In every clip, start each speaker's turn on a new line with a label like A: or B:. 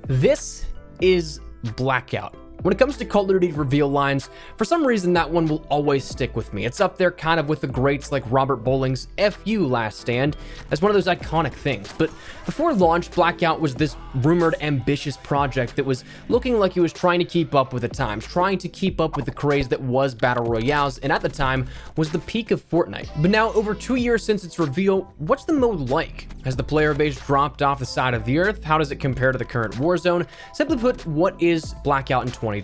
A: This is Blackout. When it comes to Call of Duty reveal lines, for some reason that one will always stick with me. It's up there kind of with the greats like Robert Bowling's "F.U. Last Stand" as one of those iconic things. But before launch, Blackout was this rumored ambitious project that was looking like it was trying to keep up with the times, trying to keep up with the craze that was Battle Royales, and at the time was the peak of Fortnite. But now, over 2 years since its reveal, what's the mode like? Has the player base dropped off the side of the earth? How does it compare to the current Warzone? Simply put, what is Blackout in 2020?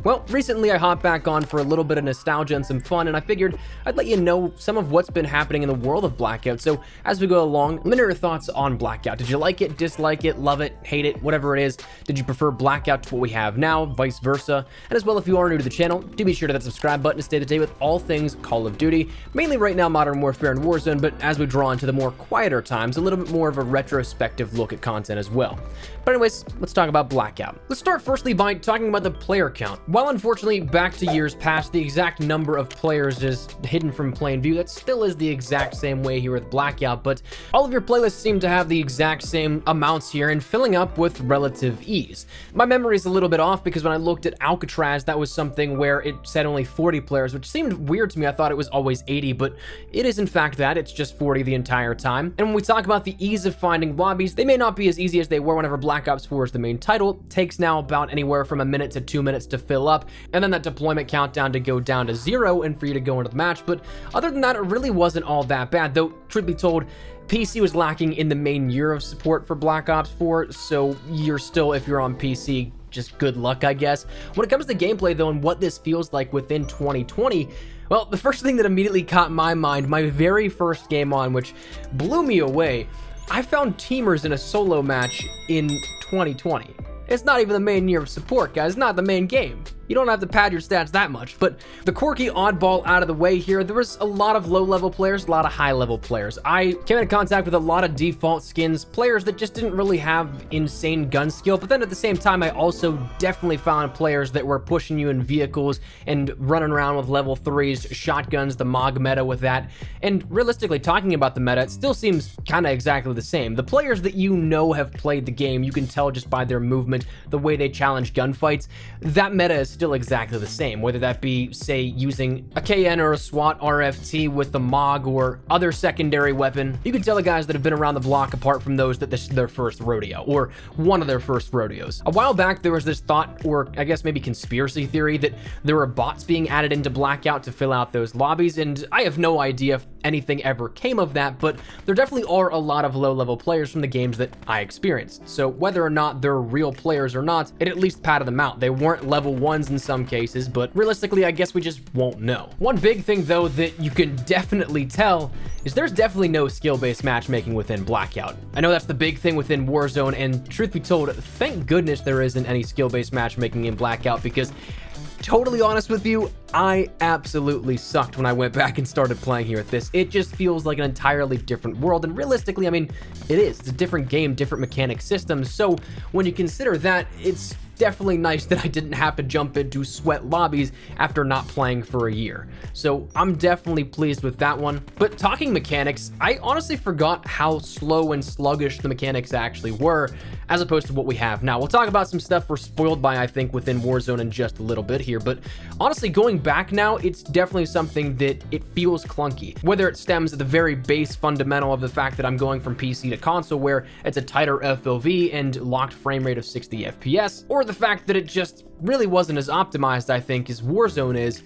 A: Well, recently I hopped back on for a little bit of nostalgia and some fun, and I figured I'd let you know some of what's been happening in the world of Blackout. So as we go along, let me know your thoughts on Blackout. Did you like it, dislike it, love it, hate it, whatever it is? Did you prefer Blackout to what we have now, vice versa? And as well, if you are new to the channel, do be sure to hit that subscribe button to stay up to date with all things Call of Duty, mainly right now Modern Warfare and Warzone, but as we draw into the more quieter times, a little bit more of a retrospective look at content as well. But anyways, let's talk about Blackout. Let's start firstly by talking about the player count. While unfortunately back to years past, the exact number of players is hidden from plain view, that still is the exact same way here with Blackout, but all of your playlists seem to have the exact same amounts here and filling up with relative ease. My memory is a little bit off because when I looked at Alcatraz, that was something where it said only 40 players, which seemed weird to me. I thought it was always 80, but it is in fact that. It's just 40 the entire time. And when we talk about the ease of finding lobbies, they may not be as easy as they were whenever Black Ops 4 is the main title. It takes now about anywhere from a minute to 2 minutes to fill up, and then that deployment countdown to go down to 0 and for you to go into the match. But other than that, it really wasn't all that bad, though truth be told, PC was lacking in the main year of support for Black Ops 4, so you're still, if you're on PC, just good luck, I guess. When it comes to gameplay though, and what this feels like within 2020, well, the first thing that immediately caught my mind, my very first game on, which blew me away, I found teamers in a solo match in 2020. It's not even the main year of support, guys. It's not the main game. You don't have to pad your stats that much, but the quirky oddball out of the way here, there was a lot of low-level players, a lot of high-level players. I came into contact with a lot of default skins, players that just didn't really have insane gun skill, but then at the same time, I also definitely found players that were pushing you in vehicles and running around with level 3s, shotguns, the MOG meta with that, and realistically, talking about the meta, it still seems kind of exactly the same. The players that you know have played the game, you can tell just by their movement, the way they challenge gunfights, that meta is still exactly the same, whether that be, say, using a KN or a SWAT RFT with the MOG or other secondary weapon. You can tell the guys that have been around the block, apart from those that this is their first rodeo, or one of their first rodeos. A while back, there was this thought, or I guess maybe conspiracy theory, that there were bots being added into Blackout to fill out those lobbies, and I have no idea if anything ever came of that, but there definitely are a lot of low-level players from the games that I experienced. So whether or not they're real players or not, it at least padded them out. They weren't level 1s in some cases, but realistically, I guess we just won't know. One big thing though that you can definitely tell is there's definitely no skill-based matchmaking within Blackout. I know that's the big thing within Warzone, and truth be told, thank goodness there isn't any skill-based matchmaking in Blackout, because totally honest with you, I absolutely sucked when I went back and started playing here at this. It just feels like an entirely different world, and realistically, I mean, it is. It's a different game, different mechanic system, so when you consider that, it's definitely nice that I didn't have to jump into sweat lobbies after not playing for a year. So I'm definitely pleased with that one. But talking mechanics, I honestly forgot how slow and sluggish the mechanics actually were, as opposed to what we have now. We'll talk about some stuff we're spoiled by, I think, within Warzone in just a little bit here, but honestly, going back now, it's definitely something that it feels clunky. Whether it stems at the very base fundamental of the fact that I'm going from PC to console, where it's a tighter FOV and locked frame rate of 60 FPS, or the fact that it just really wasn't as optimized, I think, as Warzone is,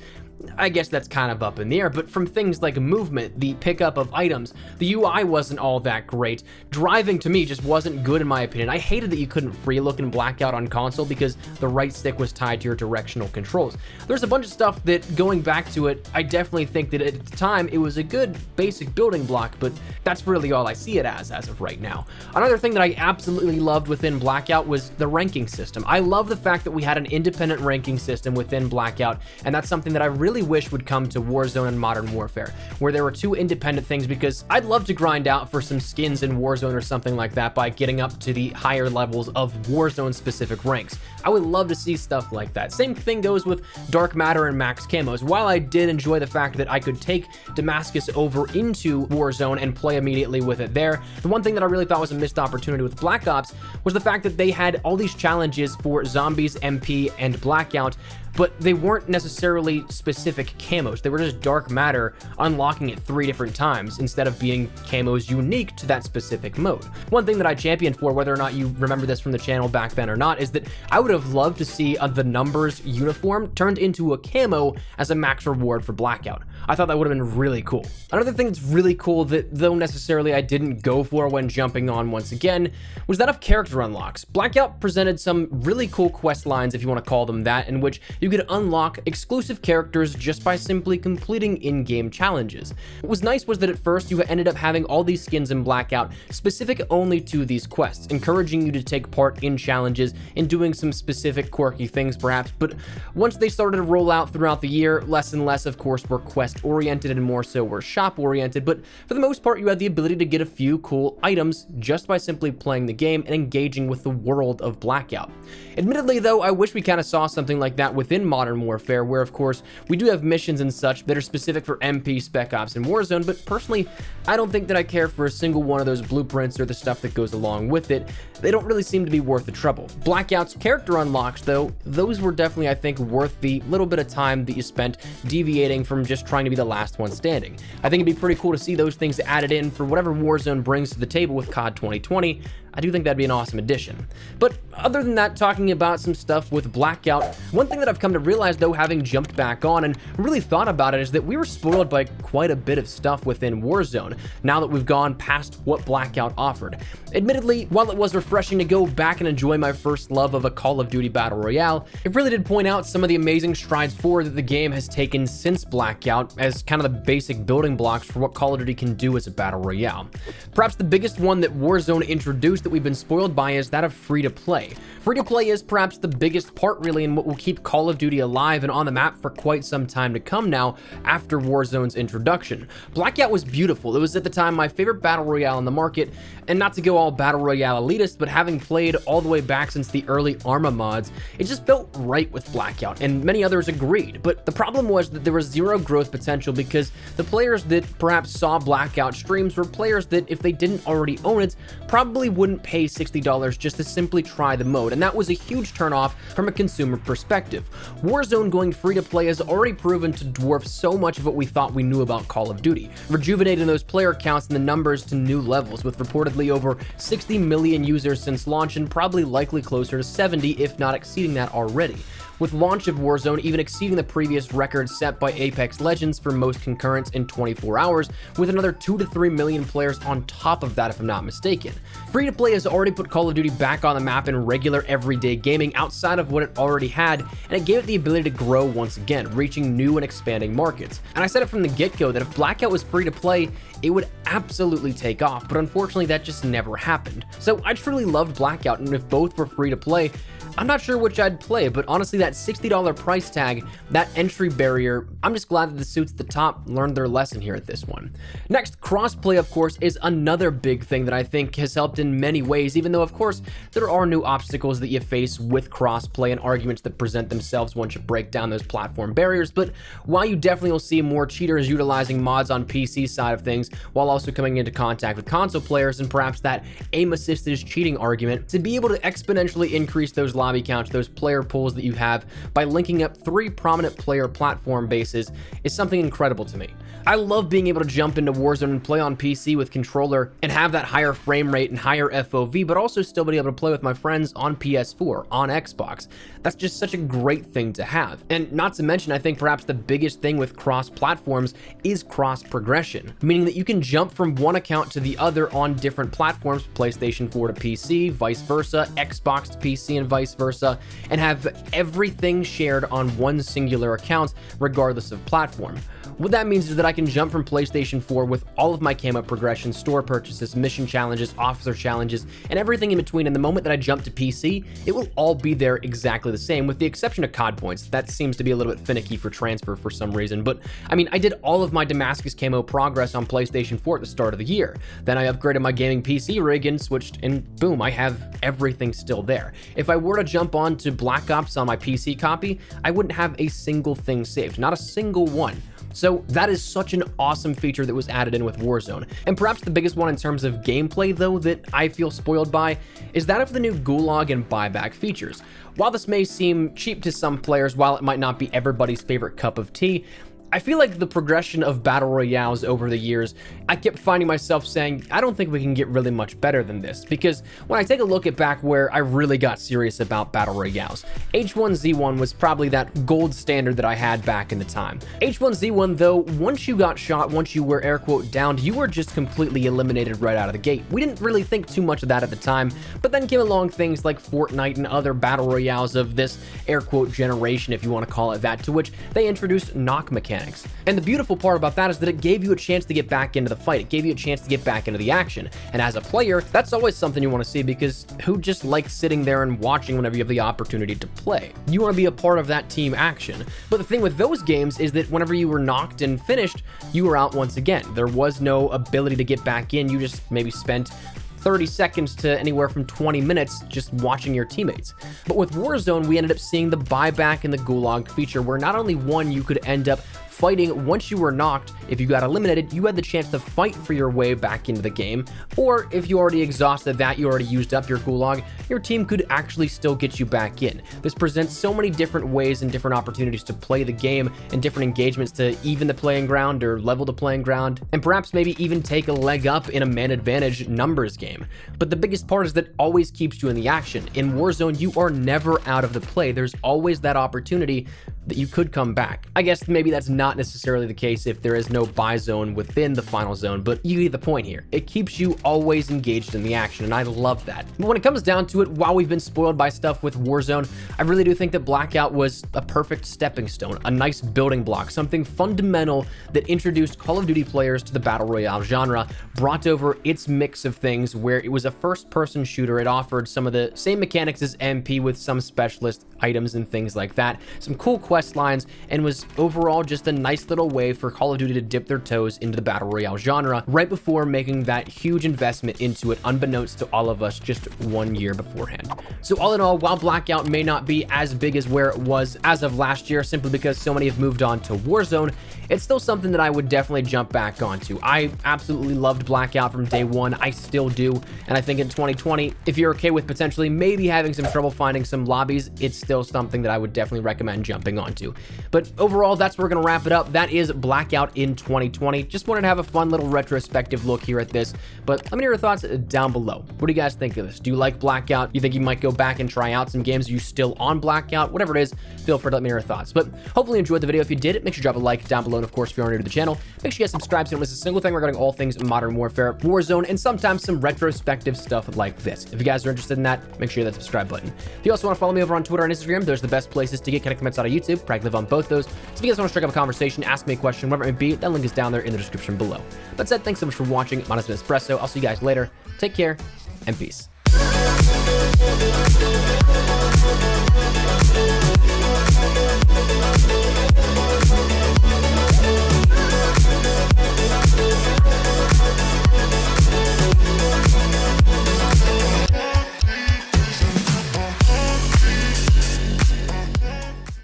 A: I guess that's kind of up in the air. But from things like movement, the pickup of items, the UI wasn't all that great. Driving to me just wasn't good in my opinion. I hated that you couldn't free look in Blackout on console because the right stick was tied to your directional controls. There's a bunch of stuff that, going back to it, I definitely think that at the time it was a good basic building block, but that's really all I see it as of right now. Another thing that I absolutely loved within Blackout was the ranking system. I love the fact that we had an independent ranking system within Blackout, and that's something that I really wish would come to Warzone and Modern Warfare, where there were two independent things, because I'd love to grind out for some skins in Warzone or something like that by getting up to the higher levels of Warzone specific ranks. I would love to see stuff like that. Same thing goes with Dark Matter and Max Camos. While I did enjoy the fact that I could take Damascus over into Warzone and play immediately with it there, the one thing that I really thought was a missed opportunity with Black Ops was the fact that they had all these challenges for Zombies, MP, and Blackout, but they weren't necessarily specific camos. They were just Dark Matter unlocking it 3 different times instead of being camos unique to that specific mode. One thing that I championed for, whether or not you remember this from the channel back then or not, is that I would have loved to see the numbers uniform turned into a camo as a max reward for Blackout. I thought that would have been really cool. Another thing that's really cool that, though necessarily I didn't go for when jumping on once again, was that of character unlocks. Blackout presented some really cool quest lines, if you want to call them that, in which you could unlock exclusive characters just by simply completing in-game challenges. What was nice was that at first you ended up having all these skins in Blackout specific only to these quests, encouraging you to take part in challenges and doing some specific quirky things perhaps, but once they started to roll out throughout the year, less and less of course were quest oriented and more so were shop oriented, but for the most part you had the ability to get a few cool items just by simply playing the game and engaging with the world of Blackout. Admittedly though, I wish we kind of saw something like that within Modern Warfare, where of course we do have missions and such that are specific for MP, Spec Ops, and Warzone, but personally I don't think that I care for a single one of those blueprints or the stuff that goes along with it. They don't really seem to be worth the trouble. Blackout's character unlocks though, those were definitely I think worth the little bit of time that you spent deviating from just trying to be the last one standing. I think it'd be pretty cool to see those things added in for whatever Warzone brings to the table with COD 2020. I do think that'd be an awesome addition. But other than that, talking about some stuff with Blackout, one thing that I've come to realize though, having jumped back on and really thought about it, is that we were spoiled by quite a bit of stuff within Warzone now that we've gone past what Blackout offered. Admittedly, while it was refreshing to go back and enjoy my first love of a Call of Duty Battle Royale, it really did point out some of the amazing strides forward that the game has taken since Blackout as kind of the basic building blocks for what Call of Duty can do as a Battle Royale. Perhaps the biggest one that Warzone introduced that we've been spoiled by is that of free-to-play. Free-to-play is perhaps the biggest part really in what will keep Call of Duty alive and on the map for quite some time to come now after Warzone's introduction. Blackout was beautiful. It was at the time my favorite Battle Royale in the market, and not to go all Battle Royale elitist, but having played all the way back since the early Arma mods, it just felt right with Blackout, and many others agreed. But the problem was that there was zero growth potential because the players that perhaps saw Blackout streams were players that, if they didn't already own it, probably wouldn't pay $60 just to simply try the mode, and that was a huge turnoff from a consumer perspective. Warzone going free to play has already proven to dwarf so much of what we thought we knew about Call of Duty, rejuvenating those player counts and the numbers to new levels, with reportedly over 60 million users since launch and probably likely closer to 70 if not exceeding that already, with launch of Warzone even exceeding the previous record set by Apex Legends for most concurrents in 24 hours, with another 2 to 3 million players on top of that if I'm not mistaken. Free-to-play has already put Call of Duty back on the map in regular everyday gaming outside of what it already had, and it gave it the ability to grow once again, reaching new and expanding markets. And I said it from the get-go that if Blackout was free-to-play, it would absolutely take off, but unfortunately that just never happened. So I truly loved Blackout, and if both were free-to-play, I'm not sure which I'd play, but honestly that $60 price tag, that entry barrier, I'm just glad that the suits at the top learned their lesson here at this one. Next, crossplay of course is another big thing that I think has helped in many ways, even though of course there are new obstacles that you face with crossplay and arguments that present themselves once you break down those platform barriers. But while you definitely will see more cheaters utilizing mods on PC side of things, while also coming into contact with console players and perhaps that aim assist is cheating argument, to be able to exponentially increase those lobby counts, those player pools that you have by linking up 3 prominent player platform bases is something incredible to me. I love being able to jump into Warzone and play on PC with controller and have that higher frame rate and higher FOV, but also still be able to play with my friends on PS4, on Xbox. That's just such a great thing to have. And not to mention, I think perhaps the biggest thing with cross platforms is cross progression, meaning that you can jump from one account to the other on different platforms, PlayStation 4 to PC, vice versa, Xbox to PC and vice versa, and have every everything shared on one singular account, regardless of platform. What that means is that I can jump from PlayStation 4 with all of my camo progression, store purchases, mission challenges, officer challenges, and everything in between, and the moment that I jump to PC, it will all be there exactly the same, with the exception of COD points. That seems to be a little bit finicky for transfer for some reason, but I mean, I did all of my Damascus camo progress on PlayStation 4 at the start of the year. Then I upgraded my gaming PC rig and switched, and boom, I have everything still there. If I were to jump on to Black Ops on my PC copy, I wouldn't have a single thing saved, not a single one. So that is such an awesome feature that was added in with Warzone. And perhaps the biggest one in terms of gameplay, though, that I feel spoiled by is that of the new Gulag and buyback features. While this may seem cheap to some players, while it might not be everybody's favorite cup of tea, I feel like the progression of battle royales over the years, I kept finding myself saying, I don't think we can get really much better than this, because when I take a look at back where I really got serious about battle royales, H1Z1 was probably that gold standard that I had back in the time. H1Z1 though, once you got shot, once you were air quote downed, you were just completely eliminated right out of the gate. We didn't really think too much of that at the time, but then came along things like Fortnite and other battle royales of this air quote generation, if you want to call it that, to which they introduced knock mechanics. And the beautiful part about that is that it gave you a chance to get back into the fight. It gave you a chance to get back into the action. And as a player, that's always something you want to see, because who just likes sitting there and watching whenever you have the opportunity to play? You want to be a part of that team action. But the thing with those games is that whenever you were knocked and finished, you were out once again. There was no ability to get back in. You just maybe spent 30 seconds to anywhere from 20 minutes just watching your teammates. But with Warzone, we ended up seeing the buyback and the Gulag feature, where not only one, you could end up fighting once you were knocked. If you got eliminated, you had the chance to fight for your way back into the game, or if you already exhausted that, you already used up your Gulag, your team could actually still get you back in. This presents so many different ways and different opportunities to play the game, and different engagements to even the playing ground or level the playing ground, and perhaps maybe even take a leg up in a man advantage numbers game. But the biggest part is that it always keeps you in the action. In Warzone, you are never out of the play. There's always that opportunity that you could come back. I guess maybe that's not necessarily the case if there is no buy zone within the final zone, but you get the point here. It keeps you always engaged in the action, and I love that. But when it comes down to it, while we've been spoiled by stuff with Warzone, I really do think that Blackout was a perfect stepping stone, a nice building block, something fundamental that introduced Call of Duty players to the Battle Royale genre, brought over its mix of things where it was a first-person shooter. It offered some of the same mechanics as MP with some specialist items and things like that, some cool quest lines, and was overall just a nice little way for Call of Duty to dip their toes into the Battle Royale genre right before making that huge investment into it, unbeknownst to all of us just 1 year beforehand. So all in all, while Blackout may not be as big as where it was as of last year, simply because so many have moved on to Warzone, it's still something that I would definitely jump back onto. I absolutely loved Blackout from day one. I still do. And I think in 2020, if you're okay with potentially maybe having some trouble finding some lobbies, it's still something that I would definitely recommend jumping onto. But overall, that's where we're going to wrap it up. That is Blackout in 2020. Just wanted to have a fun little retrospective look here at this. But let me know your thoughts down below. What do you guys think of this? Do you like Blackout? You think you might go back and try out some games? Are you still on Blackout? Whatever it is, feel free to let me know your thoughts. But hopefully you enjoyed the video. If you did, make sure to drop a like down below. And of course, if you're new to the channel, make sure you guys subscribe so you don't miss a single thing regarding all things Modern Warfare, Warzone, and sometimes some retrospective stuff like this. If you guys are interested in that, make sure you hit that subscribe button. If you also want to follow me over on Twitter and Instagram, those are the best places to get connected outside of YouTube. Probably live on both those. So if you guys want to strike up a conversation, ask me a question, whatever it may be, that link is down there in the description below. That said, thanks so much for watching. My name is Espresso. I'll see you guys later. Take care and peace.